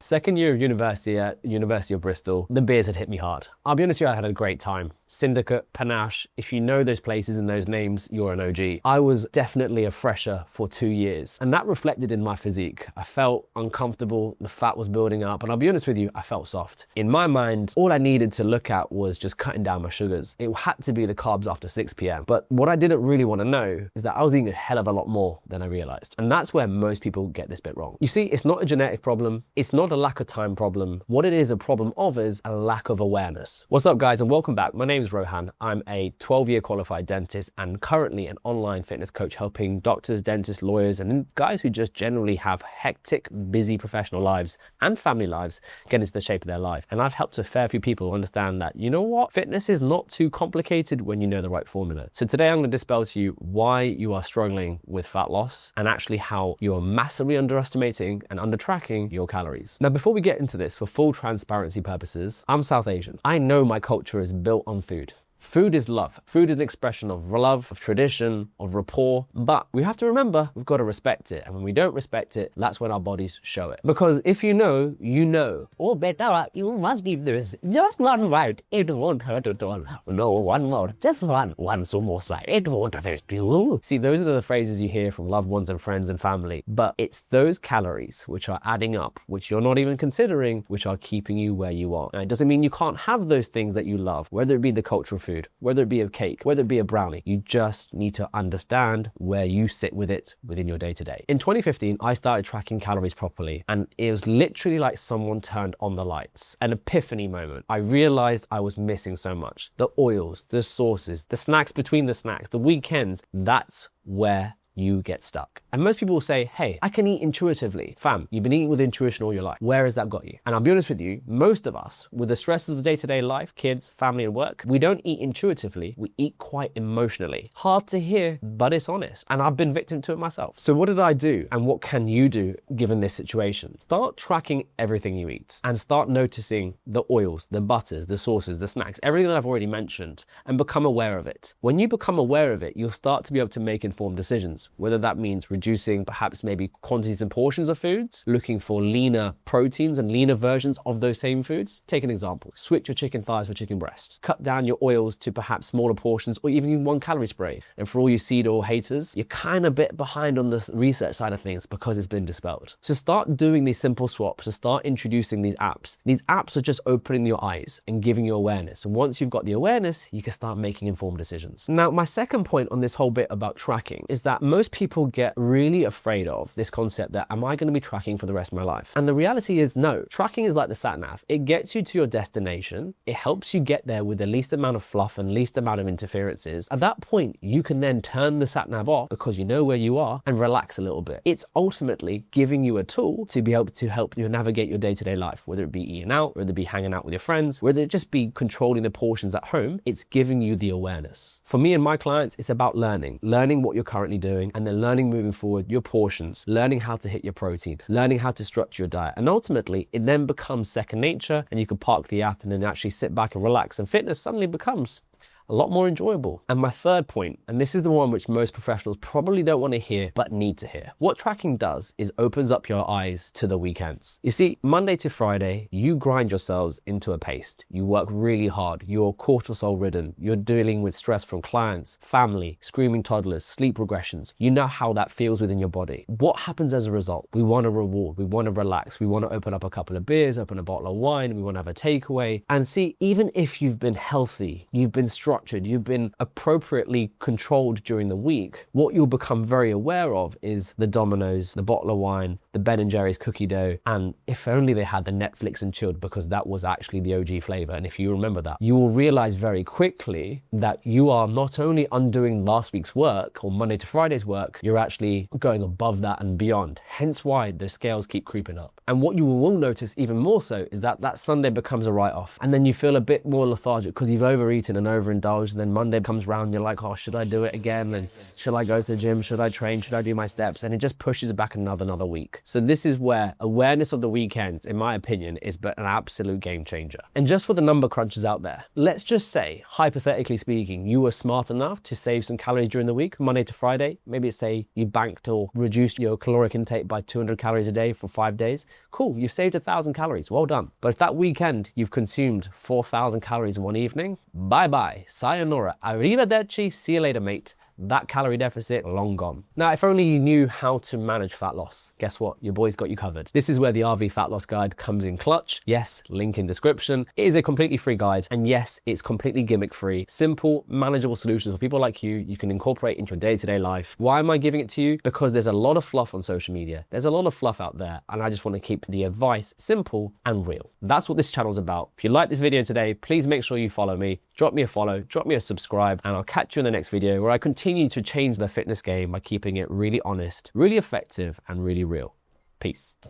Second year of university at University of Bristol, the beers had hit me hard. I'll be honest with you, I had a great time. Syndicate, Panache, if you know those places and those names, you're an OG. I was definitely a fresher for 2 years, and that reflected in my physique. I felt uncomfortable, the fat was building up, and I'll be honest with you, I felt soft. In my mind, all I needed to look at was just cutting down my sugars. It had to be the carbs after 6 p.m. But what I didn't really want to know is that I was eating a hell of a lot more than I realized. And that's where most people get this bit wrong. You see, it's not a genetic problem. It's not a lack of time problem. What it is a problem of is a lack of awareness. What's up, guys, and welcome back. My name is Rohan. I'm a 12-year qualified dentist and currently an online fitness coach helping doctors, dentists, lawyers, and guys who just generally have hectic, busy professional lives and family lives get into the shape of their life. And I've helped a fair few people understand that, you know what, fitness is not too complicated when you know the right formula. So today I'm going to dispel to you why you are struggling with fat loss and actually how you are massively underestimating and under tracking your calories. Now, before we get into this, for full transparency purposes, I'm South Asian. I know my culture is built on food. Food is love. Food is an expression of love, of tradition, of rapport, but we have to remember we've got to respect it. And when we don't respect it, that's when our bodies show it. Because if you know, you know. Oh, better, you must eat this. Just one bite. It won't hurt at all. No, one more. Just one samosa. It won't affect you. See, those are the phrases you hear from loved ones and friends and family, but it's those calories which are adding up, which you're not even considering, which are keeping you where you are. And it doesn't mean you can't have those things that you love, whether it be the cultural food, whether it be a cake, whether it be a brownie. You just need to understand where you sit with it within your day-to-day. In 2015, I started tracking calories properly, and it was literally like someone turned on the lights. An epiphany moment. I realized I was missing so much. The oils, the sauces, the snacks between the snacks, the weekends, that's where you get stuck. And most people will say, hey, I can eat intuitively. Fam, you've been eating with intuition all your life. Where has that got you? And I'll be honest with you, most of us, with the stresses of day-to-day life, kids, family, and work, we don't eat intuitively, we eat quite emotionally. Hard to hear, but it's honest. And I've been victim to it myself. So what did I do? And what can you do given this situation? Start tracking everything you eat and start noticing the oils, the butters, the sauces, the snacks, everything that I've already mentioned, and become aware of it. When you become aware of it, you'll start to be able to make informed decisions. Whether that means reducing perhaps maybe quantities and portions of foods, looking for leaner proteins and leaner versions of those same foods. Take an example, switch your chicken thighs for chicken breast, cut down your oils to perhaps smaller portions or even 1 calorie spray. And for all you seed oil haters, you're kind of a bit behind on the research side of things because it's been dispelled. So start doing these simple swaps and start introducing these apps. These apps are just opening your eyes and giving you awareness. And once you've got the awareness, you can start making informed decisions. Now, my second point on this whole bit about tracking is that most people get really afraid of this concept that, am I going to be tracking for the rest of my life? And the reality is no. Tracking is like the sat nav. It gets you to your destination. It helps you get there with the least amount of fluff and least amount of interferences. At that point, you can then turn the sat nav off because you know where you are and relax a little bit. It's ultimately giving you a tool to be able to help you navigate your day-to-day life, whether it be eating out, whether it be hanging out with your friends, whether it just be controlling the portions at home. It's giving you the awareness. For me and my clients, it's about learning what you're currently doing, and then learning moving forward your portions, learning how to hit your protein, learning how to structure your diet. And ultimately, it then becomes second nature, and you can park the app and then actually sit back and relax, and fitness suddenly becomes a lot more enjoyable. And my third point, and this is the one which most professionals probably don't want to hear, but need to hear. What tracking does is opens up your eyes to the weekends. You see, Monday to Friday, you grind yourselves into a paste. You work really hard. You're cortisol ridden. You're dealing with stress from clients, family, screaming toddlers, sleep regressions. You know how that feels within your body. What happens as a result? We want to reward. We want to relax. We want to open up a couple of beers, open a bottle of wine. We want to have a takeaway. And see, even if you've been healthy, you've been structured, you've been appropriately controlled during the week, what you'll become very aware of is the Domino's, the bottle of wine, the Ben & Jerry's cookie dough, and if only they had the Netflix and chilled, because that was actually the OG flavor. And if you remember that, you will realize very quickly that you are not only undoing last week's work or Monday to Friday's work, you're actually going above that and beyond. Hence why the scales keep creeping up. And what you will notice even more so is that that Sunday becomes a write-off, and then you feel a bit more lethargic because you've overeaten and overindulged indulge, and then Monday comes around, you're like, oh, should I do it again? And should I go to the gym? Should I train? Should I do my steps? And it just pushes it back another week. So this is where awareness of the weekends, in my opinion, is an absolute game changer. And just for the number crunchers out there, let's just say, hypothetically speaking, you were smart enough to save some calories during the week, Monday to Friday. Maybe say you banked or reduced your caloric intake by 200 calories a day for 5 days. Cool, you saved 1,000 calories, well done. But if that weekend you've consumed 4,000 calories in one evening, bye-bye, sayonara, arrivederci, see you later, mate. That calorie deficit, long gone. Now, if only you knew how to manage fat loss, guess what? Your boy's got you covered. This is where the RV Fat Loss Guide comes in clutch. Yes, link in description. It is a completely free guide, and yes, it's completely gimmick-free. Simple, manageable solutions for people like you can incorporate into your day-to-day life. Why am I giving it to you? Because there's a lot of fluff on social media. There's a lot of fluff out there, and I just want to keep the advice simple and real. That's what this channel's about. If you like this video today, please make sure you follow me. Drop me a follow, drop me a subscribe, and I'll catch you in the next video where I continue to change the fitness game by keeping it really honest, really effective, and really real. Peace.